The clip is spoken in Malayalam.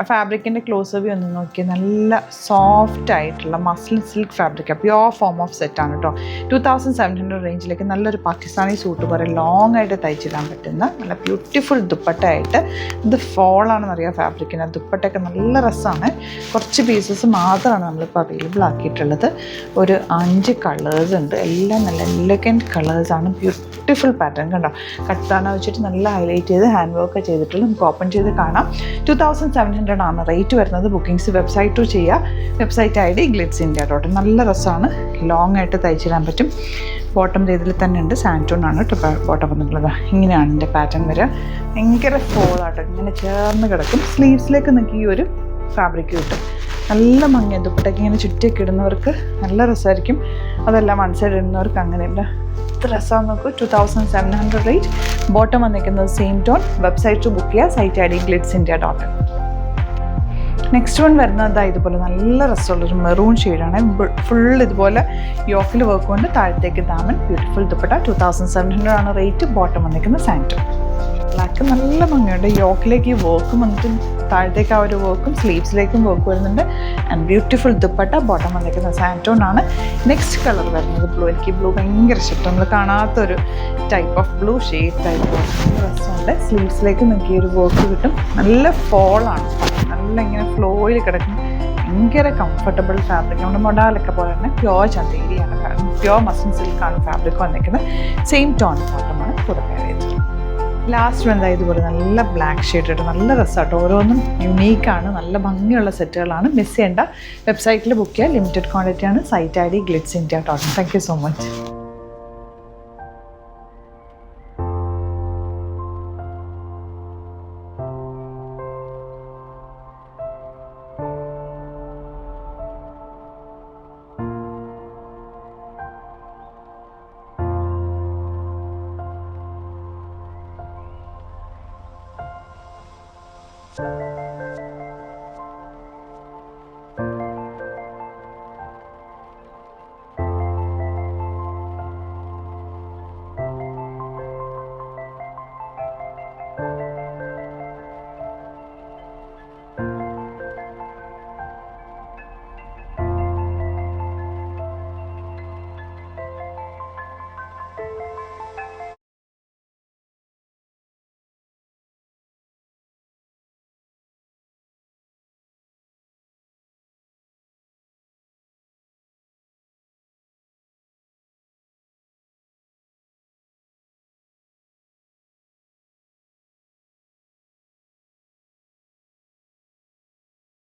ഫാബ്രിക്കിൻ്റെ ക്ലോസ് വ്യൂ ഒന്ന് നോക്കിയാൽ നല്ല സോഫ്റ്റ് ആയിട്ടുള്ള മസ്ലിൻ സിൽക്ക് ഫാബ്രിക്കാണ്. പ്യുവർ ഫോം ഓഫ് സെറ്റാണ് കേട്ടോ. 2700 റേഞ്ചിലേക്ക് നല്ലൊരു പാകിസ്ഥാനി സൂട്ട് പോലെ ലോങ് ആയിട്ട് തയ്ച്ചിടാൻ പറ്റുന്ന നല്ല ബ്യൂട്ടിഫുൾ ദുപ്പട്ടയായിട്ട്. ഇത് ഫോളാണെന്നറിയാം ഫാബ്രിക്കിന്. ദുപ്പട്ടയൊക്കെ നല്ല രസമാണ്. കുറച്ച് പീസസ് മാത്രമാണ് നമ്മളിപ്പോൾ അവൈലബിൾ ആക്കിയിട്ടുള്ളത്. ഒരു 5 കളേഴ്സ് ഉണ്ട്. എല്ലാം നല്ല എലഗൻറ്റ് കളേഴ്സാണ്. ബ്യൂട്ടിഫുൾ പാറ്റേൺ കണ്ടോ. കട്ടാന വെച്ചിട്ട് നല്ല ഹൈലൈറ്റ് ചെയ്ത് ഹാൻഡ് വർക്ക് ചെയ്തിട്ടുള്ള നമുക്ക് ഓപ്പൺ ചെയ്ത് കാണാം. 2700 ആണ് റേറ്റ് വരുന്നത്. ബുക്കിംഗ്സ് വെബ്സൈറ്റ് ത്രൂ ചെയ്യുക. Website ID glitzindia.in. നല്ല രസമാണ്. ലോങ് ആയിട്ട് തയ്ച്ചിടാൻ പറ്റും. ബോട്ടം ഇതിൽ തന്നെ ഉണ്ട്. സാൻറ്റോൺ ആണ് ബോട്ടം വന്നിട്ടുള്ളത്. ഇങ്ങനെയാണ് എൻ്റെ പാറ്റേൺ വരിക. ഭയങ്കര ഫോളാട്ടോ. ഇങ്ങനെ ചേർന്ന് കിടക്കും. സ്ലീവ്സിലേക്ക് നിങ്ങൾക്ക് ഈ ഒരു ഫാബ്രിക് കിട്ടും. നല്ല ഭംഗി. ദുപ്പട്ടയ്ക്ക് ഇങ്ങനെ ചുറ്റിയൊക്കെ ഇടുന്നവർക്ക് നല്ല രസമായിരിക്കും. അതെല്ലാം വൺ സൈഡ് ഇടുന്നവർക്ക് അങ്ങനെയല്ല. എത്ര രസമാണ് നോക്കൂ. 2700 റേറ്റ്. ബോട്ടം വന്നിരിക്കുന്നത് സെയിം ടോൺ. വെബ്സൈറ്റ് ബുക്ക് ചെയ്യുക. Site ID glitzindia.in. Next one വരുന്നത് ഇതുപോലെ നല്ല രസമുള്ളൊരു മെറൂൺ ഷെയ്ഡാണ്. ഫുൾ ഇതുപോലെ യോക്കിൽ വർക്ക് കൊണ്ട് താഴത്തേക്ക് ദാമൻ. ബ്യൂട്ടിഫുൾ ദുപ്പട്ട. 2700 ആണ് റേറ്റ്. ബോട്ടം വന്നിരിക്കുന്നത് സാൻറ്റോൺ. ബ്ലാക്ക് നല്ല ഭംഗിയുണ്ട്. യോക്കിലേക്ക് ഈ വർക്കും വന്നിട്ട് താഴത്തേക്ക് ആ ഒരു വർക്കും സ്ലീവ്സിലേക്കും വർക്ക് വരുന്നുണ്ട്. And beautiful dupatta. ബോട്ടം വന്നിരിക്കുന്നത് സാൻറ്റോൺ ആണ്. നെക്സ്റ്റ് കളർ വരുന്നത് ബ്ലൂ. എനിക്ക് ബ്ലൂ ഭയങ്കര ഇഷ്ടം. നമ്മൾ കാണാത്തൊരു type of blue shade type രസമുണ്ട്. സ്ലീവ്സിലേക്ക് നിങ്ങൾക്ക് ഈ ഒരു വർക്ക് കിട്ടും. നല്ല ഫോളാണ്. നല്ല ഇങ്ങനെ ഫ്ലോയിൽ കിടക്കും. ഭയങ്കര കംഫർട്ടബിൾ ഫാബ്രിക്. നമ്മുടെ മൊഡാലൊക്കെ പോലെ തന്നെ പ്യോർ ചന്തേരിയാണ്. പ്യോർ മസ്ലിൻ സിൽക്കാണ് ഫാബ്രിക് വന്നിരിക്കുന്നത്. സെയിം ടോൺ ബോട്ടമാണ് കൂടെ പെയർ ചെയ്തത്. ലാസ്റ്റ് വന്നത് ഇതുപോലെ നല്ല ബ്ലാക്ക് ഷെയ്ഡ് ഇട്ട് നല്ല രസമാട്ടോ. ഓരോന്നും യുണീക്കാണ്. നല്ല ഭംഗിയുള്ള സെറ്റുകളാണ്. മിസ് ചെയ്യേണ്ട. വെബ്സൈറ്റിൽ ബുക്ക് ചെയ്യുക. ലിമിറ്റഡ് ക്വാണ്ടിറ്റി ആണ്. Site ID glitzindia.in. Thank you so much.